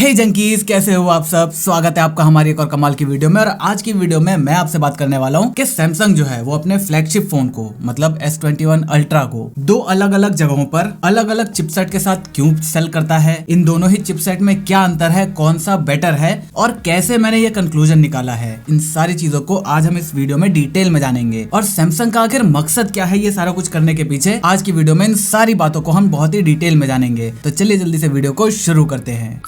हे junkies, कैसे हो आप सब। स्वागत है आपका हमारी एक और कमाल की वीडियो में। और आज की वीडियो में मैं आपसे बात करने वाला हूँ कि सैमसंग जो है वो अपने फ्लैगशिप फोन को मतलब S21 अल्ट्रा को दो अलग अलग जगहों पर अलग अलग चिपसेट के साथ क्यों सेल करता है, इन दोनों ही चिपसेट में क्या अंतर है, कौन सा बेटर है और कैसे मैंने ये कंक्लूजन निकाला है। इन सारी चीजों को आज हम इस वीडियो में डिटेल में जानेंगे और सैमसंग का आखिर मकसद क्या है ये सारा कुछ करने के पीछे। आज की वीडियो में इन सारी बातों को हम बहुत ही डिटेल में जानेंगे। तो चलिए जल्दी से वीडियो को शुरू करते हैं।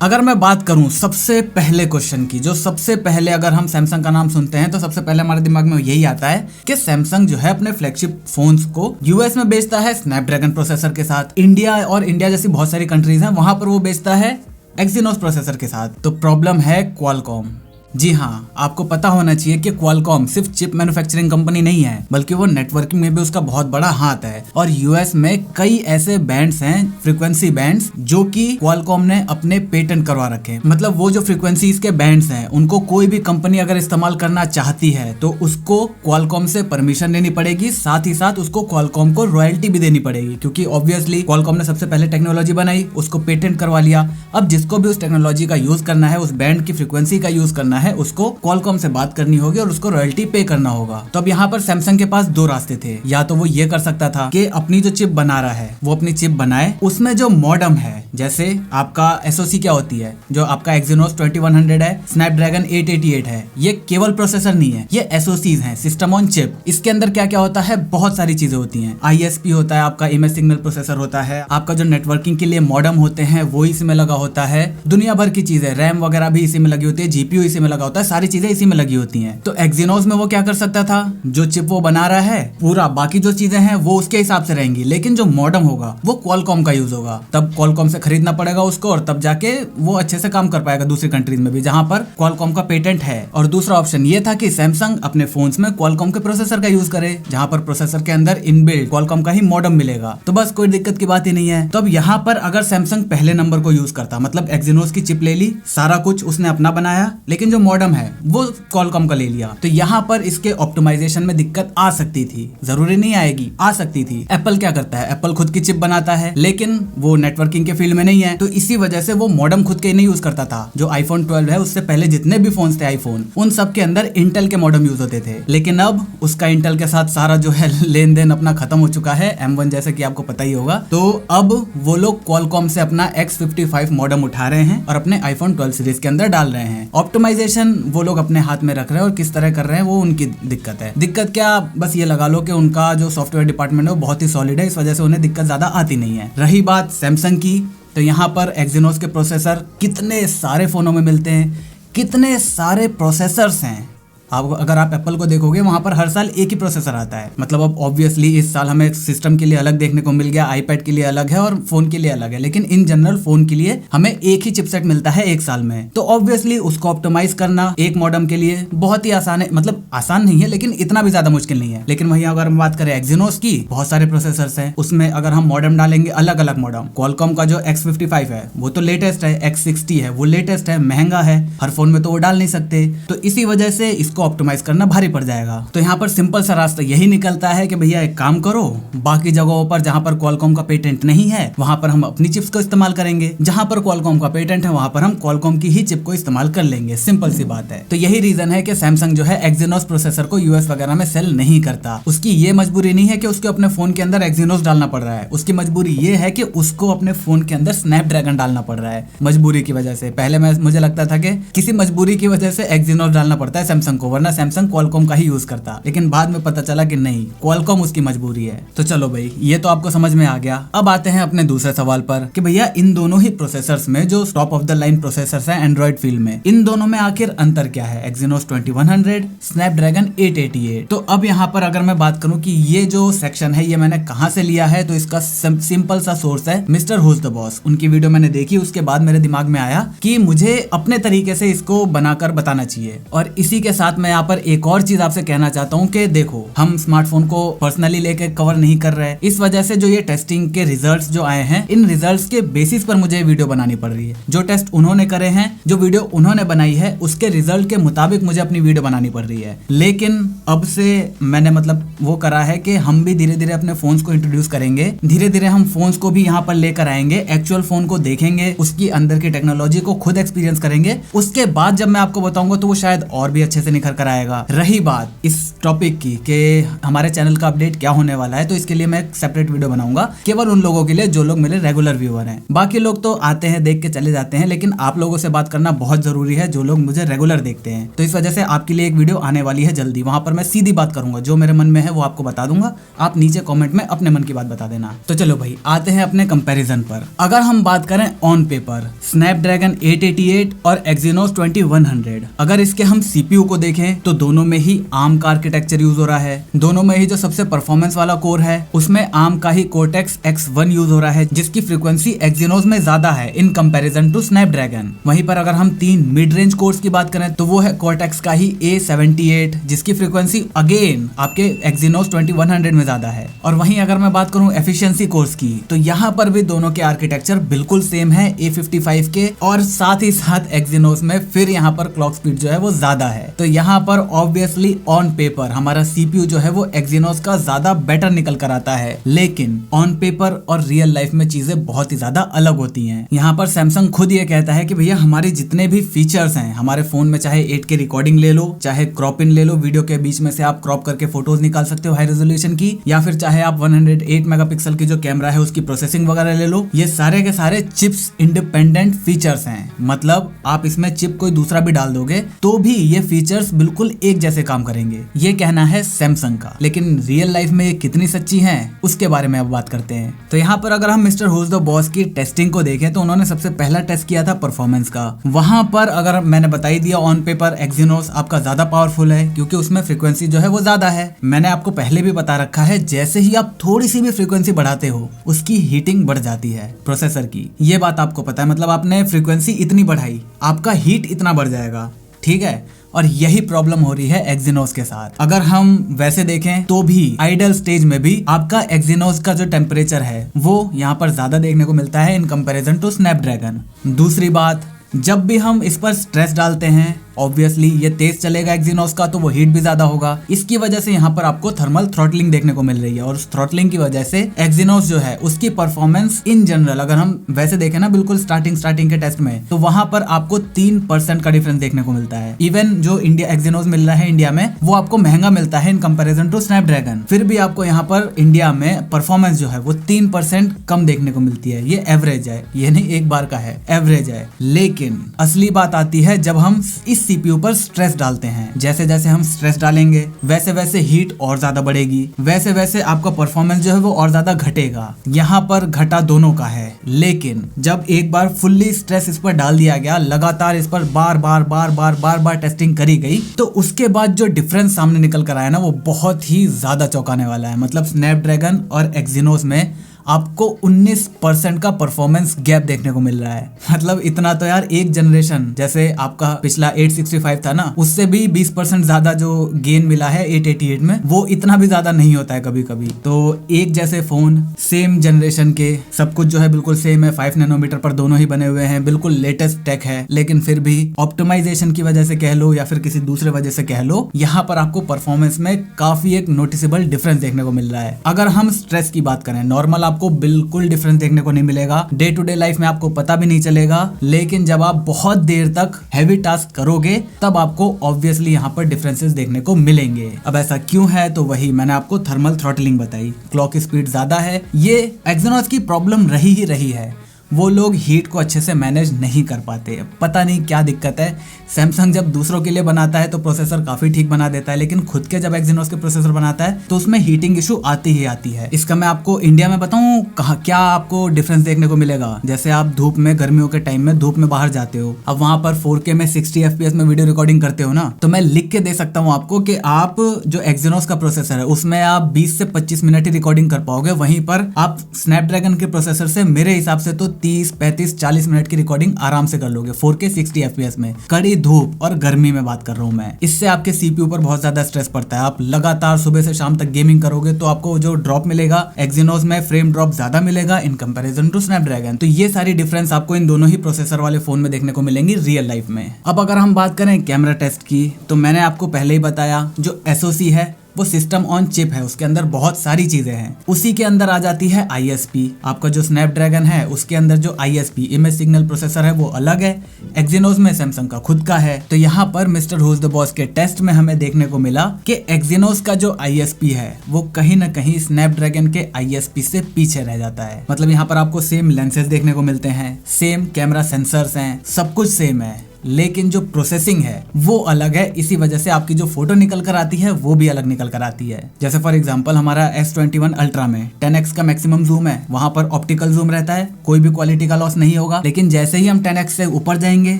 अगर मैं बात करूं सबसे पहले क्वेश्चन की, जो सबसे पहले अगर हम सैमसंग का नाम सुनते हैं तो सबसे पहले हमारे दिमाग में यही आता है कि सैमसंग जो है अपने फ्लैगशिप फोन्स को यूएस में बेचता है स्नैपड्रैगन प्रोसेसर के साथ। इंडिया जैसी बहुत सारी कंट्रीज हैं, वहां पर वो बेचता है एक्सिनोस प्रोसेसर के साथ। तो प्रॉब्लम है क्वालकॉम। जी हाँ, आपको पता होना चाहिए कि क्वालकॉम सिर्फ चिप मैन्युफैक्चरिंग कंपनी नहीं है, बल्कि वो नेटवर्किंग में भी उसका बहुत बड़ा हाथ है। और यूएस में कई ऐसे बैंड्स हैं, फ्रीक्वेंसी बैंड्स, जो कि क्वालकॉम ने अपने पेटेंट करवा रखे हैं। मतलब वो जो फ्रीक्वेंसीज के बैंड्स हैं उनको कोई भी कंपनी अगर इस्तेमाल करना चाहती है तो उसको क्वालकॉम से परमिशन लेनी पड़ेगी, साथ ही साथ उसको क्वालकॉम को रॉयल्टी भी देनी पड़ेगी, क्योंकि ऑब्वियसली क्वालकॉम ने सबसे पहले टेक्नोलॉजी बनाई, उसको पेटेंट करवा लिया। अब जिसको भी उस टेक्नोलॉजी का यूज करना है, उस बैंड की फ्रीक्वेंसी का यूज करना है, उसको क्वालकॉम से बात करनी होगी और उसको रॉयल्टी पे करना होगा। तो अब यहाँ पर सैमसंग के पास दो रास्ते थे। या तो वो ये कर सकता था कि अपनी जो चिप बना रहा है वो अपनी चिप बनाए, उसमें जो मॉडम है, जैसे आपका एसओसी क्या होती है, जो आपका एक्सिनोस 2100 है, स्नैपड्रैगन 888 है, ये केवल प्रोसेसर नहीं है, ये एसओसीज हैं, सिस्टम ऑन चिप। इसके अंदर क्या क्या होता है, बहुत सारी चीजें होती हैं। आईएसपी होता है, आपका इमेज सिग्नल प्रोसेसर होता है, आपका जो नेटवर्किंग के लिए मॉडम होते हैं वो इसमें लगा होता है, दुनिया भर की चीजें, रैम वगैरह भी इसी में लगी होती है, जीपीयू इसी में लगा होता है, सारी चीजें इसी में लगी होती हैं। तो एक्सिनोस में वो क्या कर सकता था, जो चिप वो बना रहा है पूरा बाकी जो चीजें हैं वो उसके हिसाब से रहेंगी, लेकिन जो मॉडम होगा वो क्वालकॉम का यूज होगा। तब क्वालकॉम से खरीदना पड़ेगा उसको और तब जाके वो अच्छे से काम कर पाएगा दूसरी कंट्रीज में भी जहां पर क्वालकॉम का पेटेंट है। और दूसरा ऑप्शन ये था कि सैमसंग अपने फोन्स में क्वालकॉम के प्रोसेसर का यूज करे, जहां पर प्रोसेसर के अंदर इनबिल्ट क्वालकॉम का ही मॉडम मिलेगा। तो बस कोई दिक्कत की बात ही नहीं है। तो अब यहाँ पर अगर सैमसंग पहले नंबर को यूज करता, मतलब एक्सिनोस की चिप ले ली, सारा कुछ उसने अपना बनाया, लेकिन जो मॉडम है वो क्वालकॉम का ले लिया, तो यहाँ पर इसके ऑप्टिमाइजेशन में दिक्कत आ सकती थी। जरूरी नहीं आएगी, आ सकती थी। एप्पल क्या करता है, एप्पल खुद की चिप बनाता है, लेकिन वो नेटवर्किंग के फील्ड में नहीं है, तो इसी वजह से वो मॉडम खुद के नहीं यूज करता था। जो आईफोन 12 है उससे पहले जितने भी फोन्स थे आईफोन, उन सब के अंदर इंटेल के मॉडम यूज होते थे। लेकिन अब उसका इंटेल के साथ सारा जो है लेन देन अपना खत्म हो चुका है, M1 जैसे कि आपको पता ही होगा। तो अब वो लोग क्वालकॉम से अपना X55 मॉडम उठा रहे हैं और अपने आईफोन 12 सीरीज के अंदर डाल रहे हैं। ऑप्टिमाइजेशन वो लोग अपने हाथ में रख रहे हैं और किस तरह कर रहे हैं वो उनकी दिक्कत है। दिक्कत क्या, बस ये लगा लो कि उनका जो सॉफ्टवेयर डिपार्टमेंट है वो बहुत ही सॉलिड है, इस वजह से उन्हें दिक्कत ज्यादा आती नहीं है। रही बात सैमसंग की, तो यहाँ पर एक्सिनोस के प्रोसेसर कितने सारे फोनों में मिलते हैं, कितने सारे प्रोसेसर्स हैं। अब अगर आप एप्पल को देखोगे वहां पर हर साल एक ही प्रोसेसर आता है। मतलब अब ऑब्वियसली इस साल हमें सिस्टम के लिए अलग देखने को मिल गया, आईपैड के लिए अलग है और फोन के लिए अलग है, लेकिन इन जनरल फोन के लिए हमें एक ही चिपसेट मिलता है एक साल में। तो ऑब्वियसली उसको ऑप्टिमाइज करना एक मॉडम के लिए बहुत ही आसान है। मतलब आसान नहीं है, लेकिन इतना भी ज्यादा मुश्किल नहीं है। लेकिन वहीं अगर हम बात करें एक्सिनोस की, बहुत सारे प्रोसेसर्स हैं, उसमें अगर हम मॉडम डालेंगे अलग अलग मॉडम, क्वालकॉम का जो X55 है वो तो लेटेस्ट है, X60 है वो लेटेस्ट है, महंगा है, हर फोन में तो वो डाल नहीं सकते, तो इसी वजह से इसको ऑप्टिमाइज करना भारी पड़ जाएगा। तो यहाँ पर सिंपल सा रास्ता यही निकलता है कि भैया एक काम करो, बाकी जगहों पर जहाँ पर क्वालकॉम का पेटेंट नहीं है वहां पर हम अपनी चिप्स को इस्तेमाल करेंगे, जहां पर क्वालकॉम का पेटेंट है वहां पर हम क्वालकॉम की ही चिप को इस्तेमाल कर लेंगे। सिंपल सी बात है। तो यही रीजन है कि सैमसंग जो है एक्सिनोस प्रोसेसर को यूएस वगैरह में सेल नहीं करता। उसकी ये मजबूरी नहीं है कि उसको अपने फोन के अंदर एक्सिनोस डालना पड़ रहा है, उसकी मजबूरी ये है कि उसको अपने फोन के अंदर स्नैपड्रैगन डालना पड़ रहा है। मजबूरी की वजह से पहले मुझे लगता था कि किसी मजबूरी की वजह से एक्सिनोस डालना पड़ता है सैमसंग को, वरना सैमसंग क्वालकॉम का ही यूज करता, लेकिन बाद में पता चला कि नहीं, क्वालकॉम उसकी मजबूरी है। तो चलो भाई, ये तो आपको समझ में आ गया। अब आते हैं अपने दूसरे सवाल पर कि भैया इन दोनों ही प्रोसेसर्स में, जो top of the line processors हैं एंड्रॉइड फील्ड में, इन दोनों में आखिर अंतर क्या है, एक्सिनोस 2100, स्नैपड्रैगन 888। तो अब यहाँ पर अगर मैं बात करूं कि ये जो सेक्शन है ये मैंने कहां से लिया है, तो इसका सिंपल सा सोर्स है मिस्टर हुज द बॉस। उनकी वीडियो मैंने देखी, उसके बाद मेरे दिमाग में आया कि मुझे अपने तरीके से इसको बनाकर बताना चाहिए, और इसी के साथ साथ मैं यहाँ पर एक और चीज आपसे कहना चाहता हूँ कि देखो, हम स्मार्टफोन को पर्सनली लेके कवर नहीं कर रहे, इस वजह से जो ये टेस्टिंग के रिजल्ट्स जो आए हैं, इन रिजल्ट्स के बेसिस पर मुझे वीडियो बनानी पड़ रही है। जो टेस्ट उन्होंने करे हैं, जो वीडियो उन्होंने बनाई है, उसके रिजल्ट के मुताबिक मुझे अपनी वीडियो बनानी पड़ रही है। लेकिन अब से मैंने मतलब वो करा है कि हम भी धीरे धीरे अपने फोन्स को इंट्रोड्यूस करेंगे, धीरे धीरे हम फोन्स को भी यहाँ पर लेकर आएंगे, एक्चुअल फोन को देखेंगे, उसकी अंदर की टेक्नोलॉजी को खुद एक्सपीरियंस करेंगे। उसके बाद जब मैं आपको बताऊंगा तो वो शायद और भी अच्छे से निखर कर आएगा। रही बात इस टॉपिक की कि हमारे चैनल का अपडेट क्या होने वाला है, तो इसके लिए मैं एक सेपरेट वीडियो बनाऊंगा केवल उन लोगों के लिए जो लोग मेरे रेगुलर व्यूअर हैं। बाकी लोग तो आते हैं, देख के चले जाते हैं, लेकिन आप लोगों से बात करना बहुत जरूरी है, जो लोग मुझे रेगुलर देखते हैं। तो इस वजह से आपके लिए एक वीडियो आने वाली है जल्दी, वहां पर मैं सीधी बात करूंगा, जो मेरे मन में है वो आपको बता दूंगा। आप नीचे कमेंट में अपने मन की बात बता देना। तो चलो भाई, आते हैं अपने कंपैरिजन पर। अगर हम बात करें ऑन पेपर, स्नैपड्रैगन 888 और एक्सिनोस 2100, अगर इसके हम सीपीयू को देखें तो दोनों में ही आर्म का आर्किटेक्चर यूज हो रहा है। दोनों में ही जो सबसे परफॉर्मेंस वाला कोर है उसमें आर्म का ही कोर्टेक्स X1 यूज हो रहा है, जिसकी फ्रीक्वेंसी एक्सिनोस में ज्यादा है इन कंपैरिजन टू स्नैपड्रैगन। वहीं पर अगर हम 3 मिड रेंज कोर्स की बात करें तो वो है कोर्टेक्स का ही A78, जिसकी फ्रीक्वेंसी अगेन आपके एक्सिनोस 2100 में ज्यादा है। और वहीं अगर मैं बात करूं एफिशिएंसी कोर्स की, तो यहाँ पर भी दोनों के आर्किटेक्चर बिल्कुल सेम है A55 के, और साथ ही साथ एक्सिनोस में फिर यहाँ पर क्लॉक स्पीड जो है वो ज्यादा है। तो यहाँ पर ऑब्वियसली ऑन पेपर हमारा सीपीयू जो है वो एक्सिनोस का ज्यादा बेटर निकल कर आता है, लेकिन ऑन पेपर और रियल लाइफ में चीजें बहुत ही ज्यादा अलग होती हैं। यहाँ पर सैमसंग खुद ये कहता है कि भैया हमारे जितने भी फीचर्स हैं हमारे फोन में, चाहे 8K रिकॉर्डिंग ले लो, चाहे क्रॉप इन ले लो, वीडियो के बीच में से आप क्रॉप करके फोटोज निकाल सकते हो हाई रेजोल्यूशन की, या फिर चाहे आप 108 मेगापिक्सल की जो कैमरा है उसकी प्रोसेसिंग वगैरह ले लो, ये सारे के सारे चिप्स इंडिपेंडेंट फीचर्स हैं। मतलब आप इसमें चिप कोई दूसरा भी डाल दोगे तो भी ये फीचर्स बिल्कुल एक जैसे काम करेंगे, ये कहना है सैमसंग का। लेकिन रियल लाइफ में ये कितनी सच्ची है उसके बारे में अब बात करते हैं। तो यहाँ पर अगर हम मिस्टर हुज द बॉस की टेस्टिंग को देखें तो उन्होंने सबसे पहला टेस्ट किया था परफॉर्मेंस का। वहां पर अगर मैंने बता ही दिया, ऑन पेपर एक्सिनोस आपका ज्यादा पावरफुल है क्योंकि उसमें फ्रीक्वेंसी जो है वो ज्यादा है। मैंने आपको पहले भी बता रखा है, जैसे ही आप थोड़ी सी भी फ्रीक्वेंसी बढ़ाते हो उसकी हीटिंग बढ़ जाती है प्रोसेसर की, ये बात आपको पता है। मतलब आपने फ्रीक्वेंसी इतनी बढ़ाई, आपका हीट इतना बढ़ जाएगा, ठीक है। और यही प्रॉब्लम हो रही है एक्सिनोस के साथ। अगर हम वैसे देखें तो भी आइडल स्टेज में भी आपका एक्सिनोस का जो टेम्परेचर है वो यहाँ पर ज्यादा देखने को मिलता है इन कंपैरिजन टू स्नैपड्रैगन। दूसरी बात, जब भी हम इस पर स्ट्रेस डालते हैं ऑब्वियसली ये तेज चलेगा एक्सिनोस का, तो वो हीट भी ज्यादा होगा। इसकी वजह से यहाँ पर आपको थर्मल थ्रॉटलिंग देखने को मिल रही है, और उस थ्रॉटलिंग की वजह से एक्सिनोस जो है उसकी परफॉर्मेंस इन जनरल अगर हम वैसे देखें ना बिल्कुल स्टार्टिंग के टेस्ट में, तो वहां पर आपको 3% का डिफरेंस देखने को मिलता है। इवन जो इंडिया एक्सिनोस मिल रहा है इंडिया में, वो आपको महंगा मिलता है इन कंपेरिजन टू स्नैपड्रैगन, फिर भी आपको यहाँ पर इंडिया में परफॉर्मेंस जो है वो 3% कम देखने को मिलती है। ये एवरेज है, ये नहीं एक बार का है, एवरेज है। लेकिन असली बात आती है जब हम इस सीपीयू पर स्ट्रेस डालते हैं। जैसे जैसे हम स्ट्रेस डालेंगे वैसे वैसे हीट और ज्यादा बढ़ेगी, वैसे वैसे आपका परफॉर्मेंस जो है वो और ज्यादा घटेगा। यहाँ पर घटा दोनों का है, लेकिन जब एक बार फुल्ली स्ट्रेस इस पर डाल दिया गया, लगातार इस पर बार बार टेस्टिंग करी गई, तो उसके बाद जो डिफरेंस सामने निकल कर आया ना वो बहुत ही ज्यादा चौंकाने वाला है। मतलब स्नैपड्रैगन और एक्सिनोस में आपको 19% का परफॉर्मेंस गैप देखने को मिल रहा है। मतलब इतना तो यार एक जनरेशन, जैसे आपका पिछला 865 था ना, उससे भी 20% ज्यादा जो गेन मिला है 888 में, वो इतना भी ज्यादा नहीं होता है कभी कभी। तो एक जैसे फोन, सेम जनरेशन के, सब कुछ जो है बिल्कुल सेम है, 5 नैनोमीटर पर दोनों ही बने हुए हैं, बिल्कुल लेटेस्ट टेक है, लेकिन फिर भी ऑप्टिमाइजेशन की वजह से कह लो या फिर किसी दूसरे वजह से कह लो, यहाँ पर आपको परफॉर्मेंस में काफी एक नोटिसेबल डिफरेंस देखने को मिल रहा है। अगर हम स्ट्रेस की बात करें, नॉर्मल आपको बिल्कुल डिफरेंस देखने को नहीं मिलेगा, डे टू डे लाइफ में आपको पता भी नहीं चलेगा, लेकिन जब आप बहुत देर तक हैवी टास्क करोगे तब आपको ऑब्वियसली यहाँ पर डिफरेंसेस देखने को मिलेंगे। अब ऐसा क्यों है, तो वही मैंने आपको थर्मल थ्रॉटलिंग बताई, क्लॉक स्पीड ज्यादा है। ये एक्सिनोस की प्रॉब्लम रही ही रही है, वो लोग हीट को अच्छे से मैनेज नहीं कर पाते, पता नहीं क्या दिक्कत है। सैमसंग जब दूसरों के लिए बनाता है तो प्रोसेसर काफी ठीक बना देता है, लेकिन खुद के जब एक्सिनोस के प्रोसेसर बनाता है तो उसमें हीटिंग इशू आती ही आती है। इसका मैं आपको इंडिया में बताऊं क्या आपको डिफरेंस देखने को मिलेगा। जैसे आप धूप में, गर्मियों के टाइम में धूप में बाहर जाते हो, अब वहां पर 4K में 60 FPS में वीडियो रिकॉर्डिंग करते हो ना, तो मैं लिख के दे सकता हूँ आपको कि आप जो एक्सिनोस का प्रोसेसर है उसमें आप 20 से 25 मिनट ही रिकॉर्डिंग कर पाओगे, वहीं पर आप स्नैपड्रैगन के प्रोसेसर से मेरे हिसाब से तो 30, 35, 40 मिनट की रिकॉर्डिंग आराम से कर लोगे 4K 60 FPS में। कड़ी धूप और गर्मी में बात कर रहा हूँ मैं। इससे आपके CPU पर बहुत ज्यादा स्ट्रेस पड़ता है। आप लगातार सुबह से शाम तक गेमिंग करोगे तो आपको जो ड्रॉप मिलेगा एक्सिनोस में फ्रेम ड्रॉप ज्यादा मिलेगा इन कंपैरिजन टू स्नैपड्रैगन। तो ये सारी डिफरेंस आपको इन दोनों ही प्रोसेसर वाले फोन में देखने को मिलेंगी रियल लाइफ में। अब अगर हम बात करें कैमरा टेस्ट की, तो मैंने आपको पहले ही बताया जो SoC है वो सिस्टम ऑन चिप है, उसके अंदर बहुत सारी चीजें हैं। उसी के अंदर आ जाती है ISP। आपका जो स्नैपड्रैगन है उसके अंदर जो ISP इमेज सिग्नल प्रोसेसर है वो अलग है। एक्सिनोस में सैमसंग का खुद का है। तो यहाँ पर मिस्टर हुज द बॉस के टेस्ट में हमें देखने को मिला कि एक्सिनोस का जो ISP है वो कहीं ना कहीं स्नैपड्रैगन के ISP से पीछे रह जाता है। मतलब यहाँ पर आपको सेम लेंसेज देखने को मिलते हैं, सेम कैमरा सेंसर्स हैं, सब कुछ सेम है, लेकिन जो प्रोसेसिंग है वो अलग है। इसी वजह से आपकी जो फोटो निकल कर आती है वो भी अलग निकल कर आती है। जैसे फॉर एग्जांपल हमारा S21 अल्ट्रा में 10x का मैक्सिमम जूम है, वहां पर ऑप्टिकल जूम रहता है, कोई भी क्वालिटी का लॉस नहीं होगा। लेकिन जैसे ही हम 10x से ऊपर जाएंगे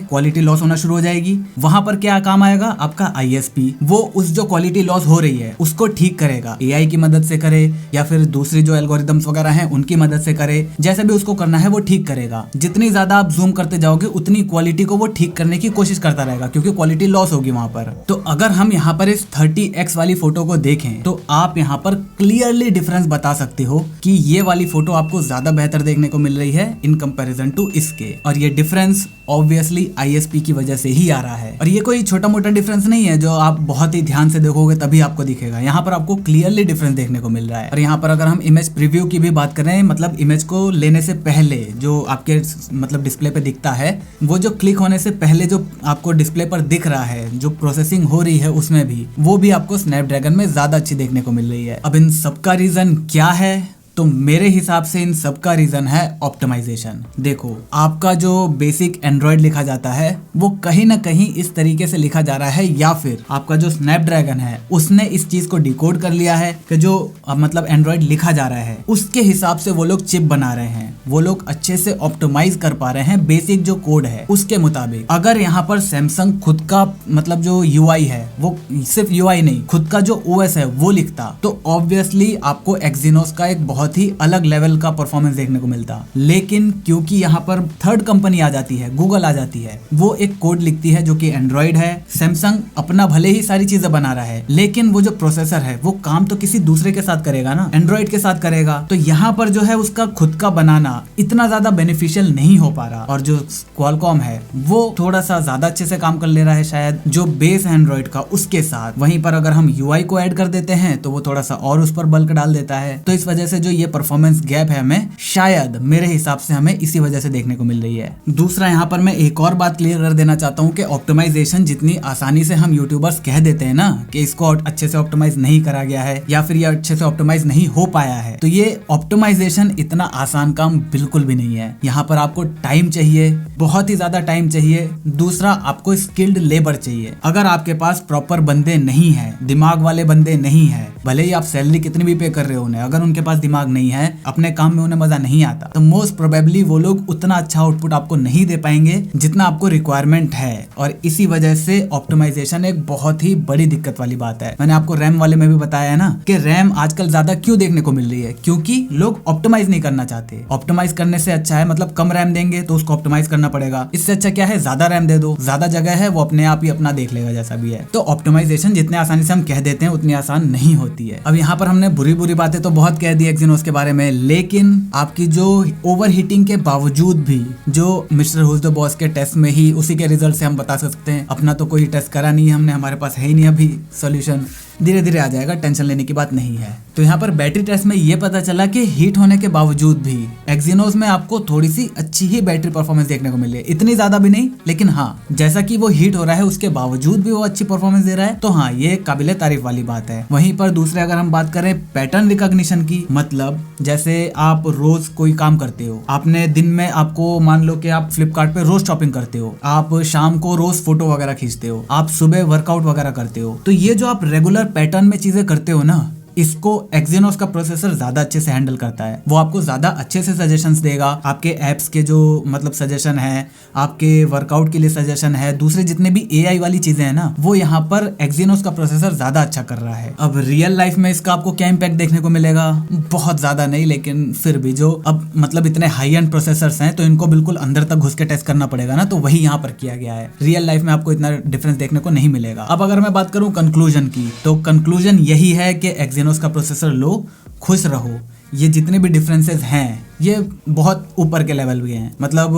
क्वालिटी लॉस होना शुरू हो जाएगी। वहां पर क्या काम आएगा आपका ISP, वो उस जो क्वालिटी लॉस हो रही है उसको ठीक करेगा। AI की मदद से करे या फिर दूसरी जो एल्गोरिथम्स वगैरह हैं उनकी मदद से करे, जैसे भी उसको करना है वो ठीक करेगा। जितनी ज्यादा आप जूम करते जाओगे उतनी क्वालिटी को वो ठीक करने की कोशिश करता रहेगा, क्योंकि क्वालिटी लॉस होगी वहां पर। तो अगर हम यहाँ पर इस 30x वाली फोटो को देखें तो आप यहाँ पर क्लियरली डिफरेंस बता सकते हो कि ये वाली फोटो आपको ज्यादा बेहतर देखने को मिल रही है इन कंपैरिजन टू इसके। और ये डिफरेंस ऑब्वियसली ISP की वजह से ही आ रहा है। और ये कोई छोटा मोटा डिफरेंस नहीं है जो आप बहुत ही ध्यान से देखोगे तभी आपको दिखेगा। यहाँ पर आपको क्लियरली डिफरेंस देखने को मिल रहा है। और यहाँ पर अगर हम इमेज प्रीव्यू की भी बात करें, मतलब इमेज को लेने से पहले जो आपके मतलब डिस्प्ले पे दिखता है, वो जो क्लिक होने से पहले जो आपको डिस्प्ले पर दिख रहा है, जो प्रोसेसिंग हो रही है उसमें भी, वो भी आपको स्नैपड्रैगन में ज्यादा अच्छी देखने को मिल रही है। अब इन सबका रीजन क्या है? तो मेरे हिसाब से इन सब का रीजन है ऑप्टिमाइजेशन। देखो, आपका जो बेसिक एंड्रॉइड लिखा जाता है वो कहीं ना कहीं इस तरीके से लिखा जा रहा है, या फिर आपका जो स्नैपड्रैगन है उसने इस चीज को डिकोड कर लिया है कि जो मतलब एंड्रॉइड लिखा जा रहा है उसके हिसाब से वो लोग चिप बना रहे हैं। वो लोग अच्छे से ऑप्टिमाइज कर पा रहे हैं बेसिक जो कोड है उसके मुताबिक। अगर यहाँ पर सैमसंग खुद का मतलब जो UI है, वो सिर्फ UI नहीं, खुद का जो OS है वो लिखता, तो ऑब्वियसली आपको एक्सिनोस का एक बहुत ही अलग लेवल का परफॉर्मेंस देखने को मिलता। लेकिन क्योंकि यहाँ पर थर्ड कंपनी आ जाती है, गूगल आ जाती है, वो एक कोड लिखती है जो कि एंड्रॉइड है। सैमसंग अपना भले ही सारी चीजें बना रहा है, लेकिन वो जो प्रोसेसर है वो काम तो किसी दूसरे के साथ करेगा ना, एंड्रॉइड के साथ करेगा। तो यहाँ पर जो है उसका खुद का बनाना इतना ज्यादा बेनिफिशियल नहीं हो पा रहा। और जो क्वालकॉम है वो थोड़ा सा ज्यादा अच्छे से काम कर ले रहा है शायद जो बेस है एंड्रॉइड का उसके साथ। वहीं पर अगर हम UI को ऐड कर देते हैं तो वो थोड़ा सा और उस पर बल्क डाल देता है। तो इस वजह से जो ये परफॉर्मेंस गैप है हमें शायद मेरे हिसाब से हमें इसी वजह से देखने को मिल रही है। दूसरा यहाँ पर मैं एक और बात क्लियर कर देना चाहता हूँ कि ऑप्टिमाइजेशन जितनी आसानी से हम यूट्यूबर्स कह देते हैं ना कि इसको अच्छे से ऑप्टिमाइज नहीं करा गया है या फिर ये अच्छे से ऑप्टिमाइज नहीं हो पाया है, तो ये ऑप्टिमाइजेशन इतना आसान काम बिल्कुल भी नहीं है। यहाँ पर आपको टाइम चाहिए, बहुत ही ज्यादा टाइम चाहिए। दूसरा, आपको स्किल्ड लेबर चाहिए। अगर आपके पास प्रॉपर बंदे नहीं है, दिमाग वाले बंदे नहीं है, भले ही आप सैलरी कितनी भी पे कर रहे हो उन्हें, अगर उनके पास दिमाग नहीं है, अपने काम में उन्हें मजा नहीं आता, तो मोस्ट प्रोबेबली वो लोग उतना अच्छा आउटपुट आपको नहीं दे पाएंगे जितना आपको रिक्वायरमेंट है। और इसी वजह से ऑप्टिमाइजेशन एक बहुत ही बड़ी दिक्कत वाली बात है। मैंने आपको रैम वाले में भी बताया है ना कि रैम आजकल ज्यादा क्यों देखने को मिल रही है, क्योंकि लोग ऑप्टिमाइज नहीं करना चाहते। ऑप्टिमाइज करने से अच्छा है, मतलब कम रैम देंगे तो उसको ऑप्टिमाइज करना पड़ेगा, इससे अच्छा क्या है ज्यादा रैम दे दो, ज्यादा जगह है वो अपने आप ही अपना देख लेगा जैसा भी है। तो ऑप्टिमाइजेशन जितने आसानी से हम कह देते हैं उतनी आसान नहीं होती है। अब यहाँ पर हमने बुरी बुरी बातें तो बहुत कह दी एक्सिनोस के बारे में, लेकिन आपकी जो ओवर हीटिंग के बावजूद भी जो मिस्टर हुज द बॉस के टेस्ट में ही उसी के रिजल्ट से हम बता सकते हैं। अपना तो कोई टेस्ट करा नहीं है हमने, हमारे पास है ही नहीं अभी सॉल्यूशन, धीरे धीरे आ जाएगा, टेंशन लेने की बात नहीं है। तो यहाँ पर बैटरी टेस्ट में ये पता चला कि हीट होने के बावजूद भी एक्सिनोस में आपको थोड़ी सी अच्छी ही बैटरी परफॉर्मेंस देखने को मिली है, इतनी ज्यादा भी नहीं, लेकिन हाँ जैसा कि वो हीट हो रहा है उसके बावजूद भी वो अच्छी परफॉर्मेंस दे रहा है, तो हाँ ये काबिले तारीफ वाली बात है। वहीं पर दूसरे अगर हम बात करें पैटर्न रिकॉग्निशन की, मतलब जैसे आप रोज कोई काम करते हो, आपने दिन में आपको मान लो कि आप फ्लिपकार्ट पे रोज शॉपिंग करते हो, आप शाम को रोज फोटो वगैरह खींचते हो, आप सुबह वर्कआउट वगैरह करते हो, तो ये जो आप रेगुलर पैटर्न में चीजें करते हो ना, इसको एक्सिनोस का प्रोसेसर ज्यादा अच्छे से हैंडल करता है। वो आपको ज्यादा अच्छे से सजेशंस देगा, आपके एप्स के जो मतलब सजेशन है, आपके वर्कआउट के लिए सजेशन है, दूसरे जितने भी एआई वाली चीजें हैं ना, वो यहाँ पर एक्सिनोस का प्रोसेसर ज्यादा अच्छा कर रहा है। अब रियल लाइफ में इसका आपको क्या इम्पैक्ट देखने को मिलेगा? बहुत ज्यादा नहीं, लेकिन फिर भी जो अब मतलब इतने हाई एंड प्रोसेसर्स हैं तो इनको बिल्कुल अंदर तक घुस के टेस्ट करना पड़ेगा ना, तो वही यहाँ पर किया गया है। रियल लाइफ में आपको इतना डिफरेंस देखने को नहीं मिलेगा। अब अगर मैं बात करूं कंक्लूजन की, तो कंक्लूजन यही है कि एक्सिनोस का प्रोसेसर लो, खुश रहो। ये जितने भी डिफरेंसेस हैं ये बहुत ऊपर के लेवल के हैं। मतलब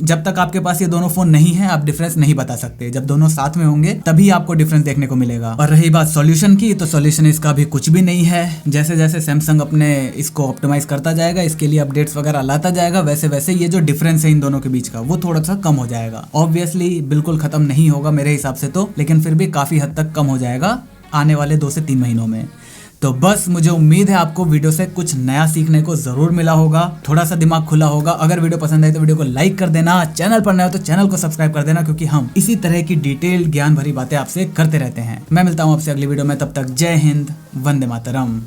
जब तक आपके पास ये दोनों फोन नहीं है आप डिफरेंस नहीं बता सकते। जब दोनों साथ में होंगे तभी आपको डिफरेंस देखने को मिलेगा। और रही बात सॉल्यूशन की, तो सॉल्यूशन इसका भी कुछ भी नहीं है। जैसे जैसे सैमसंग अपने इसको ऑप्टिमाइज करता जाएगा, इसके लिए अपडेट्स वगैरह लाता जाएगा, वैसे वैसे ये जो डिफरेंस है इन दोनों के बीच का वो थोड़ा सा कम हो जाएगा। ऑब्वियसली बिल्कुल खत्म नहीं होगा मेरे हिसाब से तो, लेकिन फिर भी काफी हद तक कम हो जाएगा आने वाले 2 से 3 महीनों में। तो बस मुझे उम्मीद है आपको वीडियो से कुछ नया सीखने को जरूर मिला होगा, थोड़ा सा दिमाग खुला होगा। अगर वीडियो पसंद आए तो वीडियो को लाइक कर देना, चैनल पर नए हो तो चैनल को सब्सक्राइब कर देना, क्योंकि हम इसी तरह की डिटेल ज्ञान भरी बातें आपसे करते रहते हैं। मैं मिलता हूँ आपसे अगली वीडियो में, तब तक जय हिंद, वंदे मातरम।